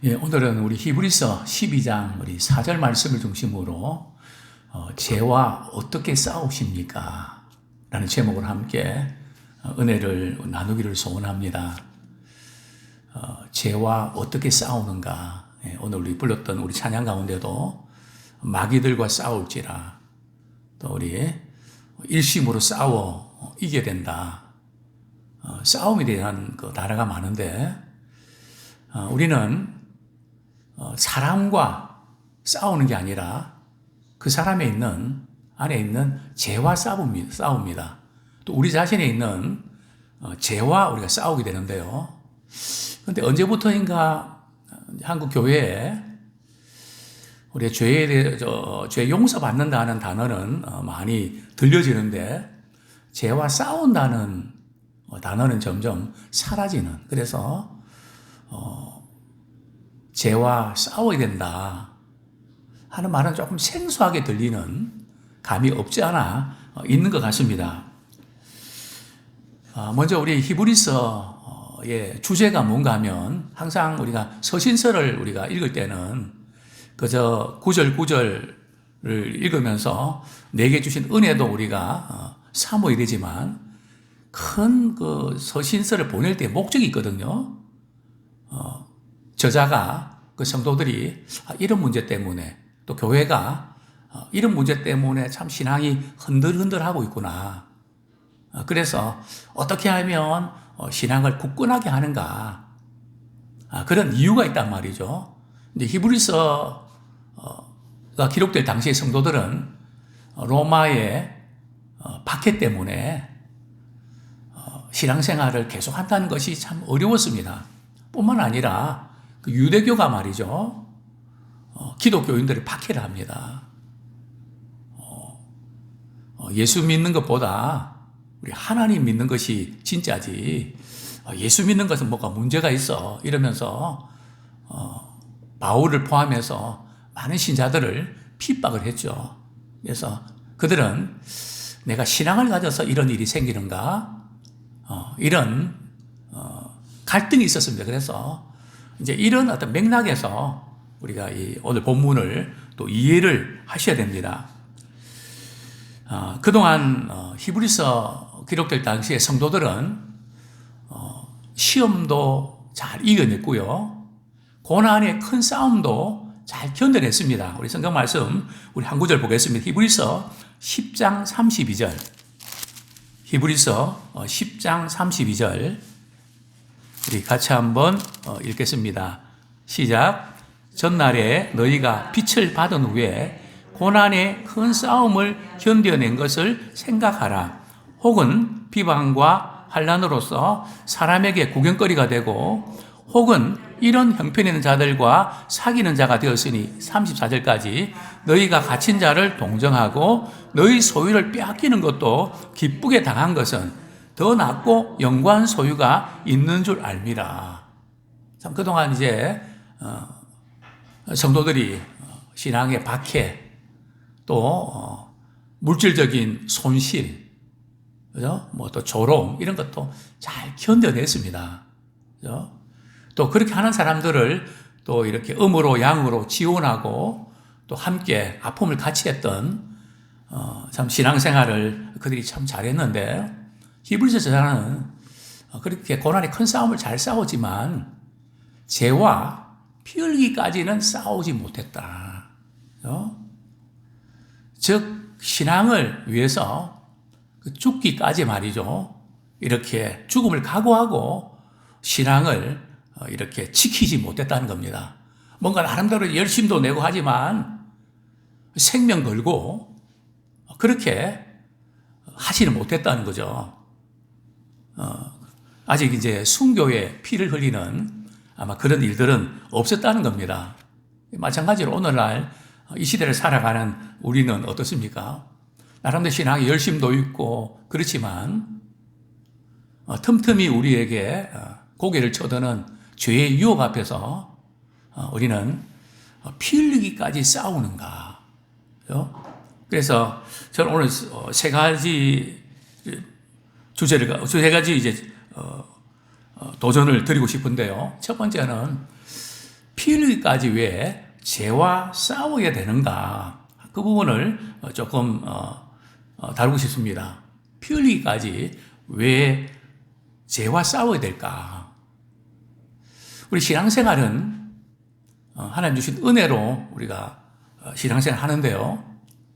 예, 오늘은 우리 히브리서 12장 우리 4절 말씀을 중심으로 죄와 어떻게 싸우십니까? 라는 제목으로 함께 은혜를 나누기를 소원합니다. 죄와 어떻게 싸우는가? 예, 오늘 우리 불렀던 우리 찬양 가운데도 마귀들과 싸울지라, 또 우리 일심으로 싸워 이겨야 된다. 싸움에 대한 그 단어가 많은데 우리는 사람과 싸우는 게 아니라 그 사람에 있는 안에 있는 죄와 싸웁니다. 또 우리 자신에 있는 죄와 우리가 싸우게 되는데요. 그런데 언제부터인가 한국 교회에 우리 죄에 대해 죄 용서받는다는 단어는 많이 들려지는데 죄와 싸운다는 단어는 점점 사라지는, 그래서 죄와 싸워야 된다 하는 말은 조금 생소하게 들리는 감이 없지 않아 있는 것 같습니다. 먼저 우리 히브리서의 주제가 뭔가 하면, 항상 우리가 서신서를 우리가 읽을 때는 그저 구절구절을 읽으면서 내게 주신 은혜도 우리가 사모해야 되지만, 큰 그 서신서를 보낼 때 목적이 있거든요. 저자가, 그 성도들이 이런 문제 때문에, 또 교회가 이런 문제 때문에 참 신앙이 흔들흔들하고 있구나. 그래서 어떻게 하면 신앙을 굳건하게 하는가. 그런 이유가 있단 말이죠. 근데 히브리서가 기록될 당시의 성도들은 로마의 박해 때문에 신앙생활을 계속 한다는 것이 참 어려웠습니다. 뿐만 아니라 그 유대교가 말이죠, 기독교인들을 박해를 합니다. 예수 믿는 것보다 우리 하나님 믿는 것이 진짜지, 예수 믿는 것은 뭐가 문제가 있어, 이러면서 바울을 포함해서 많은 신자들을 핍박을 했죠. 그래서 그들은 내가 신앙을 가져서 이런 일이 생기는가, 이런 갈등이 있었습니다. 그래서 이제 이런 어떤 맥락에서 우리가 오늘 본문을 또 이해를 하셔야 됩니다. 그동안 히브리서 기록될 당시에 성도들은 시험도 잘 이겨냈고요, 고난의 큰 싸움도 잘 견뎌냈습니다. 우리 성경 말씀 우리 한 구절 보겠습니다. 히브리서 10장 32절. 히브리서 10장 32절 우리 같이 한번 읽겠습니다. 시작. 전날에 너희가 빛을 받은 후에 고난의 큰 싸움을 견뎌낸 것을 생각하라. 혹은 비방과 환난으로서 사람에게 구경거리가 되고, 혹은 이런 형편이 있는 자들과 사귀는 자가 되었으니, 34절까지 너희가 갇힌 자를 동정하고 너희 소유를 빼앗기는 것도 기쁘게 당한 것은 더 낫고 영광한 소유가 있는 줄 알미라. 참 그동안 이제 성도들이 신앙의 박해, 또 물질적인 손실, 그죠? 뭐 또 조롱, 이런 것도 잘 견뎌냈습니다. 그죠? 또 그렇게 하는 사람들을 또 이렇게 음으로 양으로 지원하고 또 함께 아픔을 같이 했던 참 신앙생활을 그들이 참 잘했는데, 히브리서 저자는 그렇게 고난의 큰 싸움을 잘 싸우지만 죄와 피 흘리기까지는 싸우지 못했다. 즉 신앙을 위해서 죽기까지 말이죠, 이렇게 죽음을 각오하고 신앙을 이렇게 지키지 못했다는 겁니다. 뭔가 나름대로 열심도 내고 하지만 생명 걸고 그렇게 하지는 못했다는 거죠. 아직 이제 순교의 피를 흘리는 아마 그런 일들은 없었다는 겁니다. 마찬가지로 오늘날 이 시대를 살아가는 우리는 어떻습니까? 나름대로 신앙의 열심도 있고 그렇지만 틈틈이 우리에게 고개를 쳐드는 죄의 유혹 앞에서 우리는 피 흘리기까지 싸우는가? 그래서 저는 오늘 세 가지 이제 도전을 드리고 싶은데요. 첫 번째는 피 흘리기까지 왜 죄와 싸워야 되는가? 그 부분을 조금 다루고 싶습니다. 피 흘리기까지 왜 죄와 싸워야 될까? 우리 신앙생활은 하나님 주신 은혜로 우리가 신앙생활 하는데요.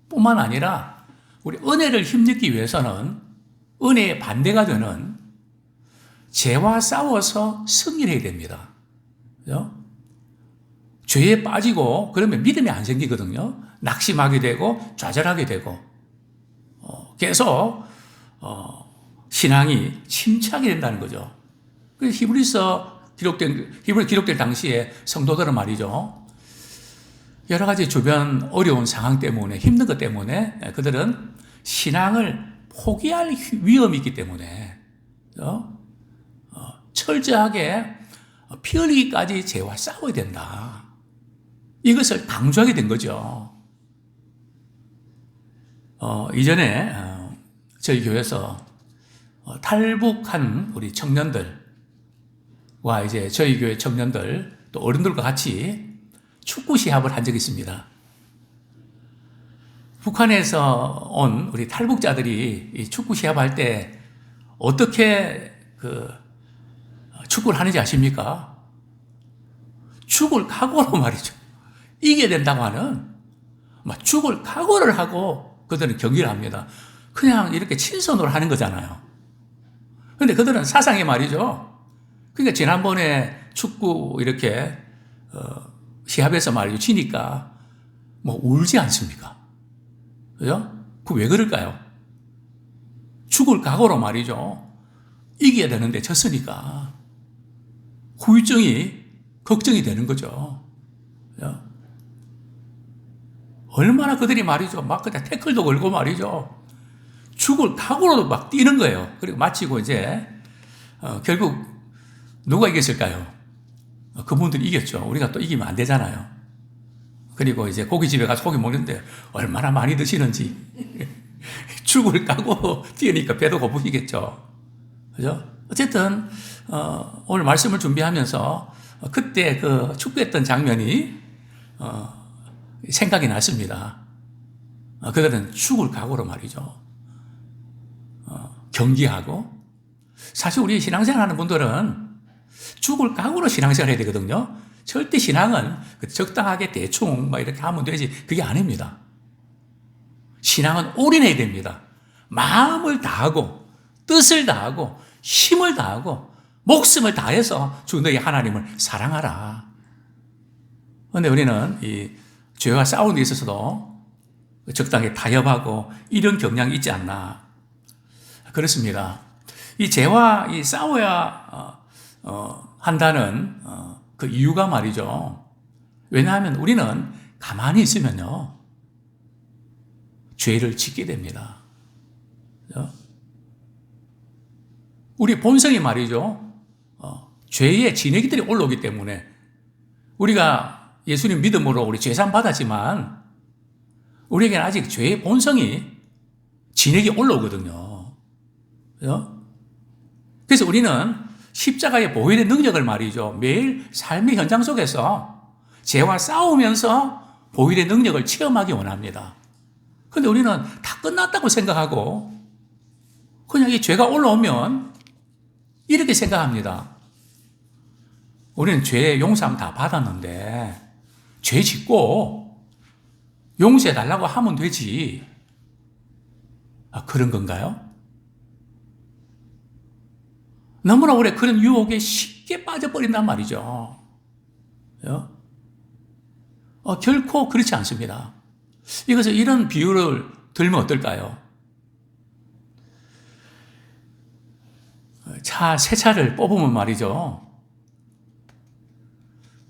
뿐만 아니라 우리 은혜를 힘입기 위해서는 은혜의 반대가 되는 죄와 싸워서 승리를 해야 됩니다. 그죠? 죄에 빠지고 그러면 믿음이 안 생기거든요. 낙심하게 되고 좌절하게 되고 계속 신앙이 침체하게 된다는 거죠. 그래서 히브리서 기록될 당시에 성도들은 말이죠. 여러 가지 주변 어려운 상황 때문에 힘든 것 때문에 그들은 신앙을 포기할 위험이 있기 때문에 철저하게 피 흘리기까지 죄와 싸워야 된다. 이것을 강조하게 된 거죠. 이전에 저희 교회에서 탈북한 우리 청년들과 이제 저희 교회 청년들 또 어른들과 같이 축구 시합을 한 적이 있습니다. 북한에서 온 우리 탈북자들이 이 축구 시합할 때 어떻게 축구를 하는지 아십니까? 죽을 각오로 말이죠. 이겨야 된다고 하는 죽을 각오를 하고 그들은 경기를 합니다. 그냥 이렇게 친선으로 하는 거잖아요. 그런데 그들은 사상이 말이죠. 그러니까 지난번에 축구 이렇게 시합에서 말이죠. 지니까 울지 않습니까? 그죠? 그 왜 그럴까요? 죽을 각오로 말이죠. 이겨야 되는데 졌으니까 후유증이 걱정이 되는 거죠. 그죠? 얼마나 그들이 말이죠. 막 그냥 태클도 걸고 말이죠. 죽을 각오로 막 뛰는 거예요. 그리고 마치고 이제 결국 누가 이겼을까요? 그분들이 이겼죠. 우리가 또 이기면 안 되잖아요. 그리고 이제 고깃집에 가서 고기 먹는데 얼마나 많이 드시는지 죽을 까고 뛰니까 배도 고프시겠죠. 그죠? 어쨌든 오늘 말씀을 준비하면서 그때 그 축구했던 장면이 생각이 났습니다. 그들은 죽을 각오로 말이죠. 경기하고 사실 우리 신앙생활 하는 분들은 죽을 각오로 신앙생활 해야 되거든요. 절대 신앙은 적당하게 대충 이렇게 하면 되지 그게 아닙니다. 신앙은 올인해야 됩니다. 마음을 다하고 뜻을 다하고 힘을 다하고 목숨을 다해서 주 너희 하나님을 사랑하라. 그런데 우리는 이 죄와 싸우는 데 있어서도 적당히 타협하고 이런 경향이 있지 않나. 그렇습니다. 이 죄와 이 싸워야 한다는 그 이유가 말이죠. 왜냐하면 우리는 가만히 있으면요. 죄를 짓게 됩니다. 우리 본성이 말이죠. 죄의 진액들이 올라오기 때문에 우리가 예수님 믿음으로 우리 죄산 받았지만 우리에게는 아직 죄의 본성이 진액이 올라오거든요. 그래서 우리는 십자가의 보혈의 능력을 말이죠. 매일 삶의 현장 속에서 죄와 싸우면서 보혈의 능력을 체험하기 원합니다. 그런데 우리는 다 끝났다고 생각하고 그냥 이 죄가 올라오면 이렇게 생각합니다. 우리는 죄의 용서함 다 받았는데 죄 짓고 용서해달라고 하면 되지. 그런 건가요? 너무나 오래 그런 유혹에 쉽게 빠져버린단 말이죠. 결코 그렇지 않습니다. 이것을 이런 비유를 들면 어떨까요? 새 차를 뽑으면 말이죠.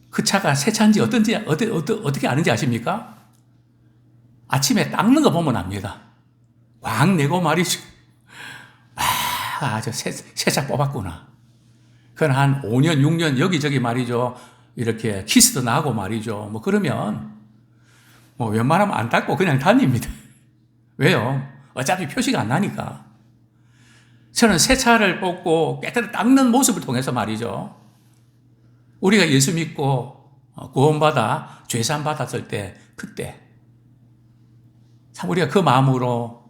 그 차가 새 차인지 어떻게 아는지 아십니까? 아침에 닦는 거 보면 압니다. 광 내고 말이죠. 저 새 차 뽑았구나. 그건 한 5년, 6년 여기저기 말이죠. 이렇게 키스도 나고 말이죠. 그러면 웬만하면 안 닦고 그냥 다닙니다. 왜요? 어차피 표시가 안 나니까. 저는 새 차를 뽑고 깨끗하게 닦는 모습을 통해서 말이죠. 우리가 예수 믿고 구원받아 죄산 받았을 때 그때 참 우리가 그 마음으로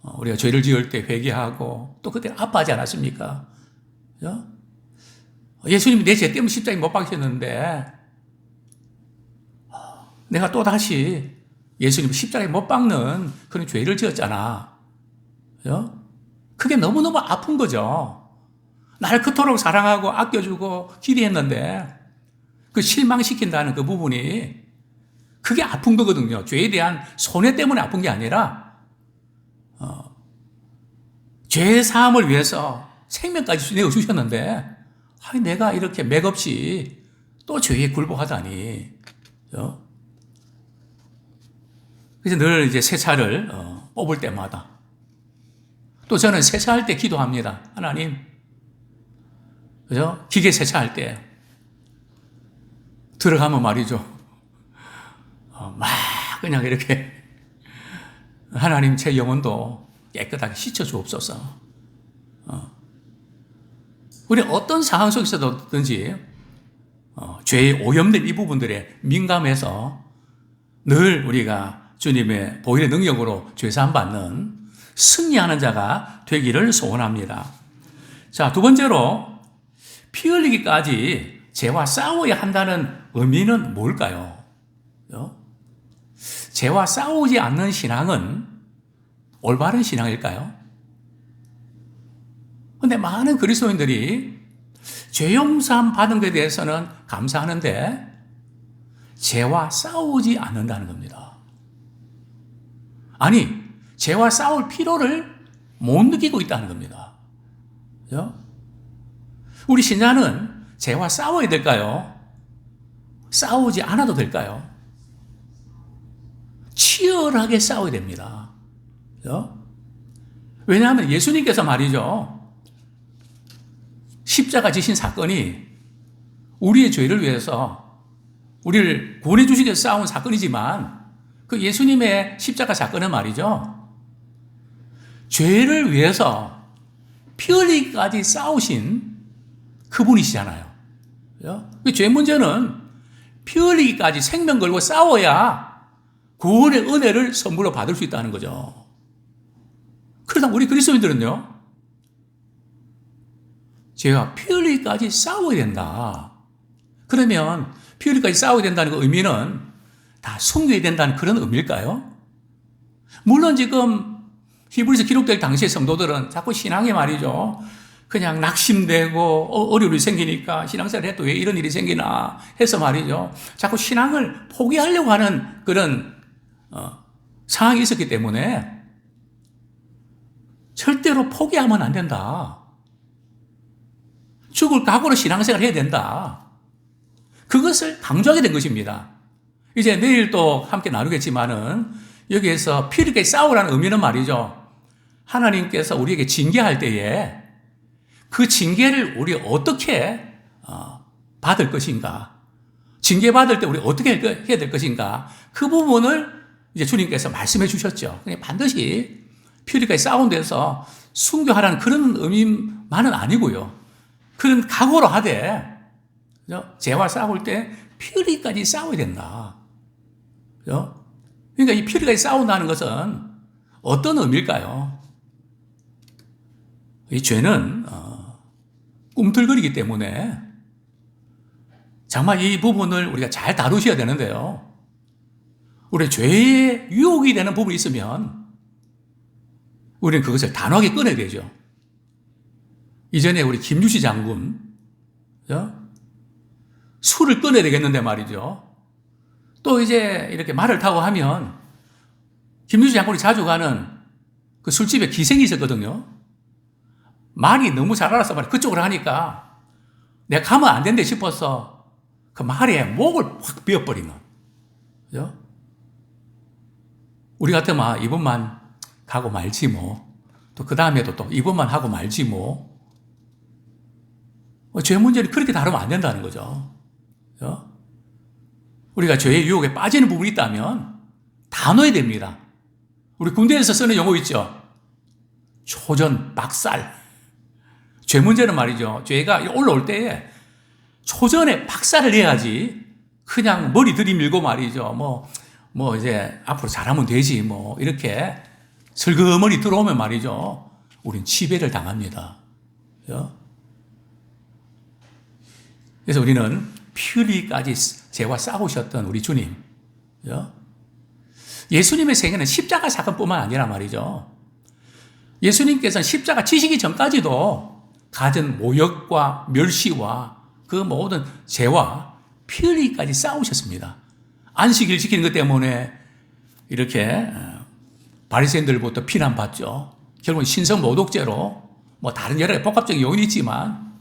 우리가 죄를 지을 때 회개하고 또 그때 아파하지 않았습니까? 그죠? 예수님이 내 죄 때문에 십자가에 못 박히셨는데 내가 또다시 예수님 십자가에 못 박는 그런 죄를 지었잖아. 그죠? 그게 너무너무 아픈 거죠. 나를 그토록 사랑하고 아껴주고 기대했는데 그 실망시킨다는 그 부분이 그게 아픈 거거든요. 죄에 대한 손해 때문에 아픈 게 아니라 죄 사함을 위해서 생명까지 내어주셨는데 내가 이렇게 맥없이 또 죄에 굴복하다니. 그죠? 그래서 늘 이제 세차를 뽑을 때마다 또 저는 세차할 때 기도합니다. 하나님, 그죠? 기계 세차할 때 들어가면 말이죠. 막 그냥 이렇게 하나님 제 영혼도 깨끗하게 씻어 주옵소서. 우리 어떤 상황 속에서든지 죄에 오염된 이 부분들에 민감해서 늘 우리가 주님의 보혈의 능력으로 죄사함 받는 승리하는 자가 되기를 소원합니다. 자, 두 번째로 피 흘리기까지 죄와 싸워야 한다는 의미는 뭘까요? 죄와 싸우지 않는 신앙은 올바른 신앙일까요? 그런데 많은 그리스도인들이 죄 용서함 받은 것에 대해서는 감사하는데 죄와 싸우지 않는다는 겁니다. 아니, 죄와 싸울 필요를 못 느끼고 있다는 겁니다. 그죠? 우리 신자는 죄와 싸워야 될까요? 싸우지 않아도 될까요? 치열하게 싸워야 됩니다. 그죠? 왜냐하면 예수님께서 말이죠. 십자가 지신 사건이 우리의 죄를 위해서 우리를 구원해 주시기 위해서 싸운 사건이지만 그 예수님의 십자가 사건은 말이죠. 죄를 위해서 피 흘리기까지 싸우신 그분이시잖아요. 그죠? 죄 문제는 피 흘리기까지 생명 걸고 싸워야 구원의 은혜를 선물로 받을 수 있다는 거죠. 그러다 우리 그리스도인들은요. 죄와 피 흘리기까지 싸워야 된다. 그러면 피 흘리기까지 싸워야 된다는 그 의미는 다 숨겨야 된다는 그런 의미일까요? 물론 지금 히브리서 기록될 당시의 성도들은 자꾸 신앙에 말이죠. 그냥 낙심되고 어려움이 생기니까 신앙생활을 해도 왜 이런 일이 생기나 해서 말이죠. 자꾸 신앙을 포기하려고 하는 그런 상황이 있었기 때문에 절대로 포기하면 안 된다. 죽을 각오로 신앙생활을 해야 된다. 그것을 강조하게 된 것입니다. 이제 내일 또 함께 나누겠지만은 여기에서 피 흘리게 싸우라는 의미는 말이죠. 하나님께서 우리에게 징계할 때에 그 징계를 우리 어떻게 받을 것인가? 징계받을 때 우리 어떻게 해야 될 것인가? 그 부분을 이제 주님께서 말씀해 주셨죠. 그냥 반드시 피 흘리게 싸운 데서 순교하라는 그런 의미만은 아니고요. 그런 각오로 하되 죄와 싸울 때 피 흘리기까지 싸워야 된다. 그죠? 그러니까 이 피 흘리기까지 싸운다는 것은 어떤 의미일까요? 이 죄는 꿈틀거리기 때문에 정말 이 부분을 우리가 잘 다루셔야 되는데요. 우리 죄의 유혹이 되는 부분이 있으면 우리는 그것을 단호하게 끊어야 되죠. 이전에 우리 김주시 장군 술을 끊어야 되겠는데 말이죠. 또 이제 이렇게 말을 타고 하면 김주시 장군이 자주 가는 그 술집에 기생이 있었거든요. 말이 너무 잘 알아서 말이야. 그쪽으로 하니까 내가 가면 안 된대 싶어서 그 말에 목을 확 비워버리는. 그죠? 우리 같으면 이번만 가고 말지 뭐. 또 그 다음에도 또 이번만 하고 말지 뭐. 죄 문제는 그렇게 다루면 안 된다는 거죠. 그죠? 우리가 죄의 유혹에 빠지는 부분이 있다면 다 넣어야 됩니다. 우리 군대에서 쓰는 용어 있죠. 초전 박살. 죄 문제는 말이죠. 죄가 올라올 때에 초전에 박살을 내야지 그냥 머리 들이밀고 말이죠. 이제 앞으로 잘하면 되지. 이렇게 슬그머니 들어오면 말이죠. 우린 치배를 당합니다. 그래서 우리는 피 흘리기까지 죄와 싸우셨던 우리 주님. 예수님의 생애는 십자가 사건뿐만 아니라 말이죠. 예수님께서는 십자가 지시기 전까지도 갖은 모욕과 멸시와 그 모든 죄와 피 흘리기까지 싸우셨습니다. 안식일 지키는 것 때문에 이렇게 바리새인들부터 비난받죠. 결국은 신성 모독죄로 다른 여러 가지 복합적인 요인이 있지만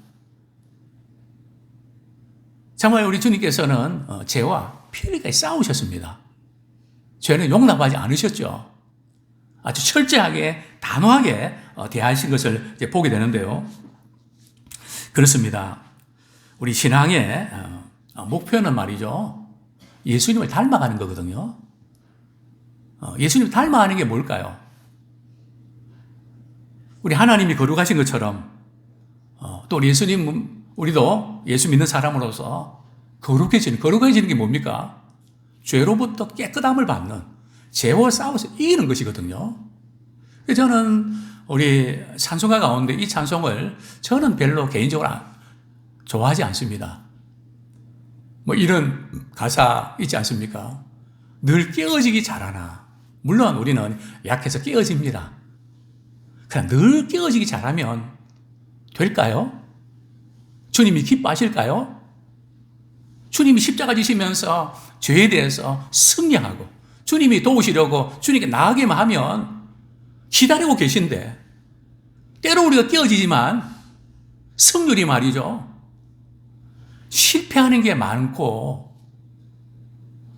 정말 우리 주님께서는 죄와 피 흘리기까지 싸우셨습니다. 죄는 용납하지 않으셨죠. 아주 철저하게 단호하게 대하신 것을 이제 보게 되는데요. 그렇습니다. 우리 신앙의 목표는 말이죠. 예수님을 닮아가는 거거든요. 예수님을 닮아가는 게 뭘까요? 우리 하나님이 거룩하신 것처럼 또 우리도 예수 믿는 사람으로서 거룩해지는 게 뭡니까? 죄로부터 깨끗함을 받는 죄와 싸워서 이기는 것이거든요. 저는 우리 찬송가 가운데 이 찬송을 저는 별로 개인적으로 좋아하지 않습니다. 이런 가사 있지 않습니까? 늘 깨어지기 잘하나. 물론 우리는 약해서 깨어집니다. 그냥 늘 깨어지기 잘하면 될까요? 주님이 기뻐하실까요? 주님이 십자가 지시면서 죄에 대해서 승리하고 주님이 도우시려고 주님께 나아가기만 하면 기다리고 계신데 때로 우리가 깨어지지만 승률이 말이죠. 실패하는 게 많고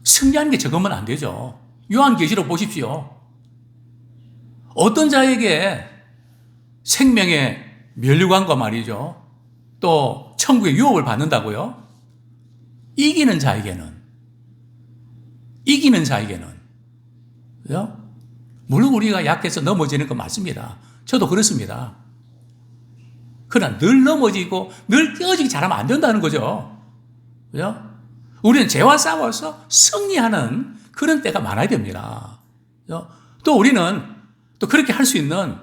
승리하는 게 적으면 안 되죠. 요한계시록 보십시오. 어떤 자에게 생명의 면류관과 말이죠. 또 천국의 유업을 받는다고요? 이기는 자에게는. 그죠? 물론 우리가 약해서 넘어지는 건 맞습니다. 저도 그렇습니다. 그러나 늘 넘어지고 늘 깨어지기 잘하면 안 된다는 거죠. 그죠? 우리는 죄와 싸워서 승리하는 그런 때가 많아야 됩니다. 그죠? 또 우리는 또 그렇게 할 수 있는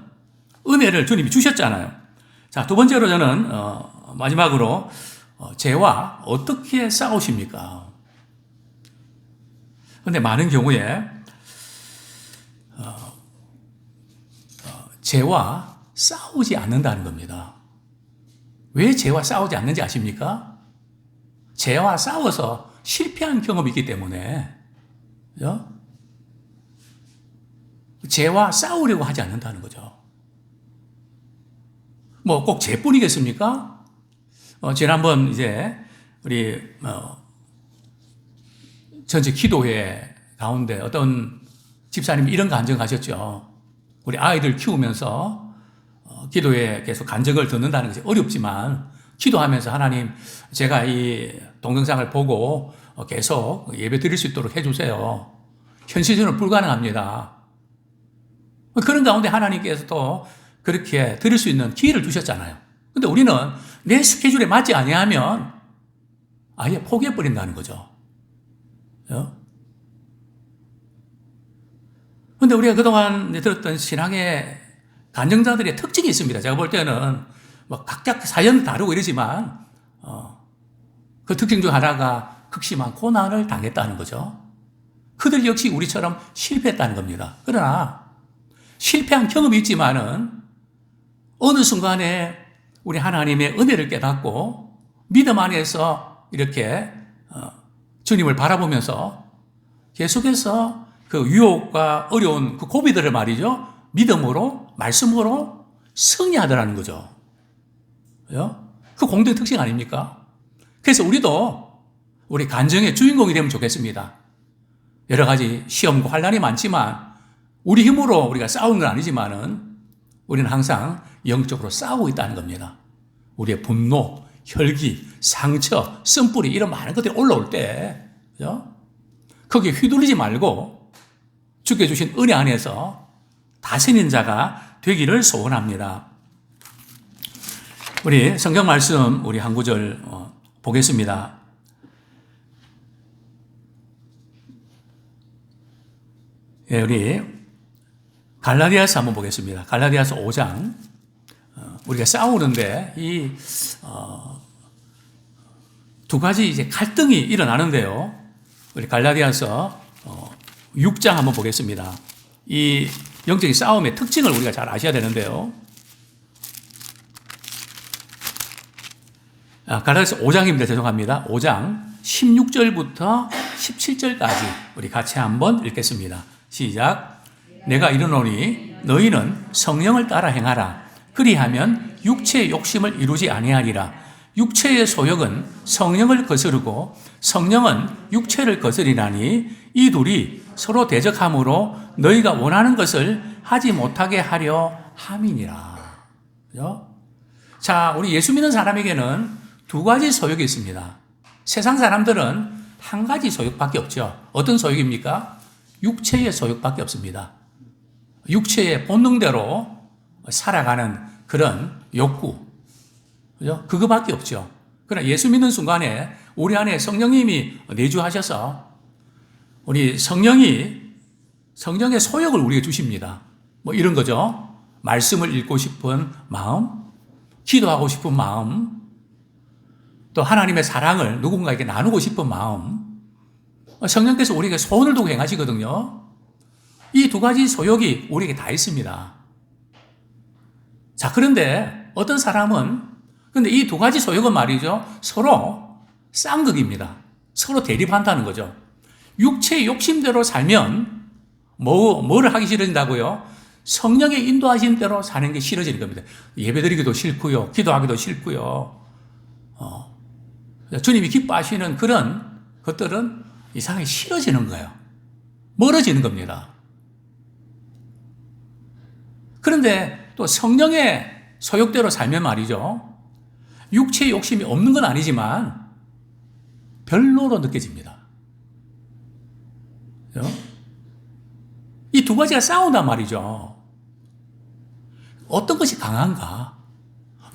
은혜를 주님이 주셨잖아요. 자, 두 번째로 저는 마지막으로 죄와 어떻게 싸우십니까? 그런데 많은 경우에 죄와 싸우지 않는다는 겁니다. 왜 죄와 싸우지 않는지 아십니까? 죄와 싸워서 실패한 경험이 있기 때문에 그죠? 죄와 싸우려고 하지 않는다는 거죠. 꼭 죄뿐이겠습니까? 지난번 이제 우리 전체 기도회 가운데 어떤 집사님이 이런 간증 하셨죠. 우리 아이들 키우면서 기도회 계속 간증을 듣는다는 것이 어렵지만 기도하면서 하나님 제가 이 동영상을 보고 계속 예배 드릴 수 있도록 해주세요. 현실적으로 불가능합니다. 그런 가운데 하나님께서도 그렇게 드릴 수 있는 기회를 주셨잖아요. 근데 우리는 내 스케줄에 맞지 아니하면 아예 포기해버린다는 거죠. 근데 우리가 그동안 들었던 신앙의 간증자들의 특징이 있습니다. 제가 볼 때는 각자 사연 다르고 이러지만 그 특징 중 하나가 극심한 고난을 당했다는 거죠. 그들 역시 우리처럼 실패했다는 겁니다. 그러나 실패한 경험이 있지만은 어느 순간에 우리 하나님의 은혜를 깨닫고 믿음 안에서 이렇게 주님을 바라보면서 계속해서 그 유혹과 어려운 그 고비들을 말이죠. 믿음으로, 말씀으로 승리하더라는 거죠. 그 공동 특징 아닙니까? 그래서 우리도 우리 간증의 주인공이 되면 좋겠습니다. 여러 가지 시험과 환난이 많지만 우리 힘으로 우리가 싸우는 건 아니지만은 우리는 항상 영적으로 싸우고 있다는 겁니다. 우리의 분노, 혈기, 상처, 쓴뿌리 이런 많은 것들이 올라올 때 거기에 휘둘리지 말고 주께 주신 은혜 안에서 다스리는 자가 되기를 소원합니다. 우리 성경 말씀 우리 한 구절 보겠습니다. 예, 우리 갈라디아서 한번 보겠습니다. 갈라디아서 5장. 우리가 싸우는데 두 가지 이제 갈등이 일어나는데요. 우리 갈라디아서 6장 한번 보겠습니다. 이 영적인 싸움의 특징을 우리가 잘 아셔야 되는데요. 갈라디아서 5장입니다. 죄송합니다. 5장 16절부터 17절까지 우리 같이 한번 읽겠습니다. 시작. 내가 이르노니 너희는 성령을 따라 행하라. 그리하면 육체의 욕심을 이루지 아니하리라. 육체의 소욕은 성령을 거스르고 성령은 육체를 거스리나니 이 둘이 서로 대적함으로 너희가 원하는 것을 하지 못하게 하려 함이니라. 그죠? 자, 우리 예수 믿는 사람에게는 두 가지 소욕이 있습니다. 세상 사람들은 한 가지 소욕밖에 없죠. 어떤 소욕입니까? 육체의 소욕밖에 없습니다. 육체의 본능대로 살아가는 그런 욕구. 그죠? 그거밖에 없죠. 그러나 예수 믿는 순간에 우리 안에 성령님이 내주하셔서 우리 성령의 소욕을 우리에게 주십니다. 뭐 이런 거죠. 말씀을 읽고 싶은 마음, 기도하고 싶은 마음, 또 하나님의 사랑을 누군가에게 나누고 싶은 마음. 성령께서 우리에게 소원을 두고 행하시거든요. 이 두 가지 소욕이 우리에게 다 있습니다. 자, 그런데 어떤 사람은 근데 이 두 가지 소욕은 말이죠. 서로 쌍극입니다. 서로 대립한다는 거죠. 육체의 욕심대로 살면 뭐를 하기 싫어진다고요? 성령의 인도하신 대로 사는 게 싫어지는 겁니다. 예배드리기도 싫고요. 기도하기도 싫고요. 주님이 기뻐하시는 그런 것들은 이상하게 싫어지는 거예요. 멀어지는 겁니다. 그런데 또 성령의 소욕대로 살면 말이죠. 육체의 욕심이 없는 건 아니지만 별로로 느껴집니다. 이 두 가지가 싸운단 말이죠. 어떤 것이 강한가?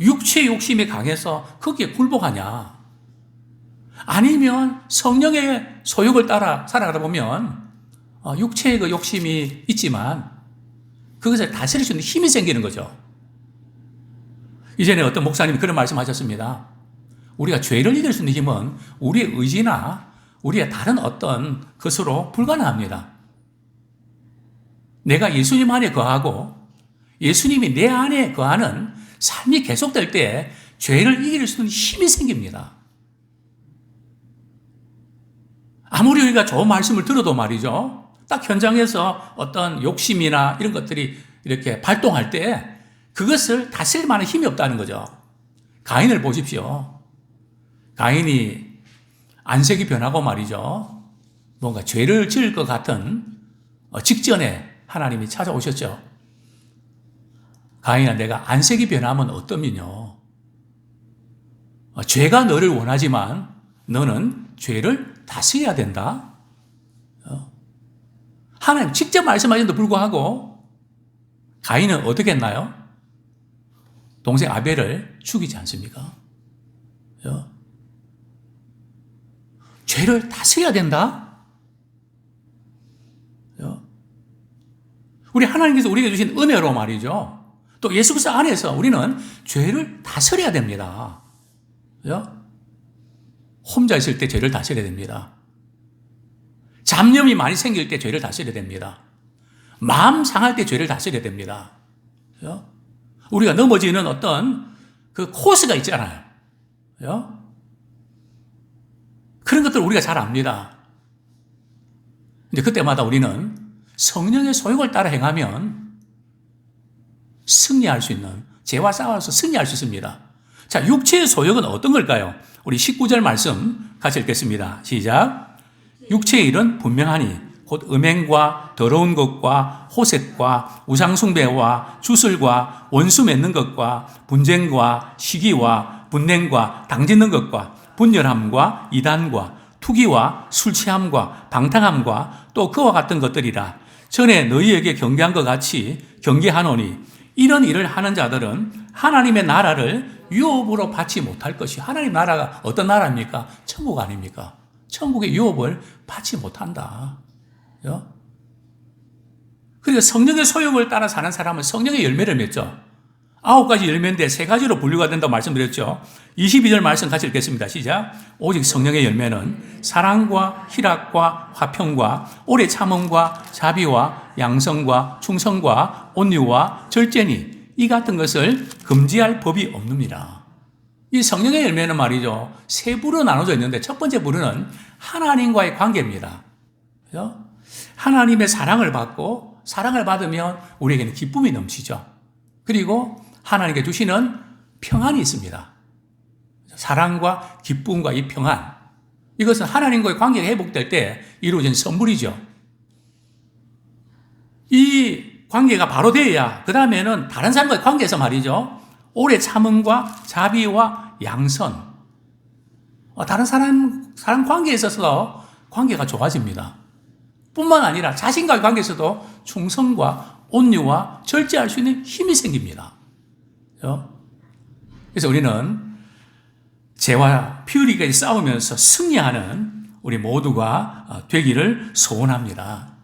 육체의 욕심이 강해서 거기에 굴복하냐? 아니면 성령의 소욕을 따라 살아가다 보면 육체의 그 욕심이 있지만 그것을 다스릴 수 있는 힘이 생기는 거죠. 이전에 어떤 목사님이 그런 말씀하셨습니다. 우리가 죄를 이길 수 있는 힘은 우리의 의지나 우리의 다른 어떤 것으로 불가능합니다. 내가 예수님 안에 거하고 예수님이 내 안에 거하는 삶이 계속될 때 죄를 이길 수 있는 힘이 생깁니다. 아무리 우리가 좋은 말씀을 들어도 말이죠. 딱 현장에서 어떤 욕심이나 이런 것들이 이렇게 발동할 때 그것을 다스릴 만한 힘이 없다는 거죠. 가인을 보십시오. 가인이 안색이 변하고 말이죠. 뭔가 죄를 지을 것 같은 직전에 하나님이 찾아오셨죠. 가인아, 내가 안색이 변하면 어떠면요. 죄가 너를 원하지만 너는 죄를 다스려야 된다. 하나님 직접 말씀하셨는데도 불구하고 가인은 어떻게 했나요? 동생 아벨을 죽이지 않습니까? 죄를 다스려야 된다? 우리 하나님께서 우리에게 주신 은혜로 말이죠. 또 예수 그리스도 안에서 우리는 죄를 다스려야 됩니다. 혼자 있을 때 죄를 다스려야 됩니다. 잡념이 많이 생길 때 죄를 다스려야 됩니다. 마음 상할 때 죄를 다스려야 됩니다. 우리가 넘어지는 어떤 그 코스가 있잖아요. 그런 것들을 우리가 잘 압니다. 근데 그때마다 우리는 성령의 소욕을 따라 행하면 승리할 수 있는, 죄와 싸워서 승리할 수 있습니다. 자, 육체의 소욕은 어떤 걸까요? 우리 19절 말씀 같이 읽겠습니다. 시작. 육체의 일은 분명하니 곧 음행과 더러운 것과 호색과 우상숭배와 주술과 원수 맺는 것과 분쟁과 시기와 분냉과 당짓는 것과 분열함과 이단과 투기와 술취함과 방탕함과 또 그와 같은 것들이라. 전에 너희에게 경계한 것 같이 경계하노니 이런 일을 하는 자들은 하나님의 나라를 유업으로 받지 못할 것이. 하나님 나라가 어떤 나라입니까? 천국 아닙니까? 천국의 유업을 받지 못한다. 그러니까 성령의 소욕을 따라 사는 사람은 성령의 열매를 맺죠. 9가지 열매인데 3가지로 분류가 된다고 말씀드렸죠. 22절 말씀 같이 읽겠습니다. 시작. 오직 성령의 열매는 사랑과 희락과 화평과 오래 참음과 자비와 양성과 충성과 온유와 절제니 이 같은 것을 금지할 법이 없느니라. 이 성령의 열매는 말이죠. 3부로 나눠져 있는데 첫 번째 부류는 하나님과의 관계입니다. 그죠? 하나님의 사랑을 받고 사랑을 받으면 우리에게는 기쁨이 넘치죠. 그리고 하나님께 주시는 평안이 있습니다. 사랑과 기쁨과 이 평안. 이것은 하나님과의 관계가 회복될 때 이루어진 선물이죠. 이 관계가 바로 돼야 그 다음에는 다른 사람과의 관계에서 말이죠. 오래 참음과 자비와 양선. 다른 사람 관계에 있어서 관계가 좋아집니다. 뿐만 아니라 자신과의 관계에서도 충성과 온유와 절제할 수 있는 힘이 생깁니다. 그래서 우리는 죄와 피우리까지 싸우면서 승리하는 우리 모두가 되기를 소원합니다.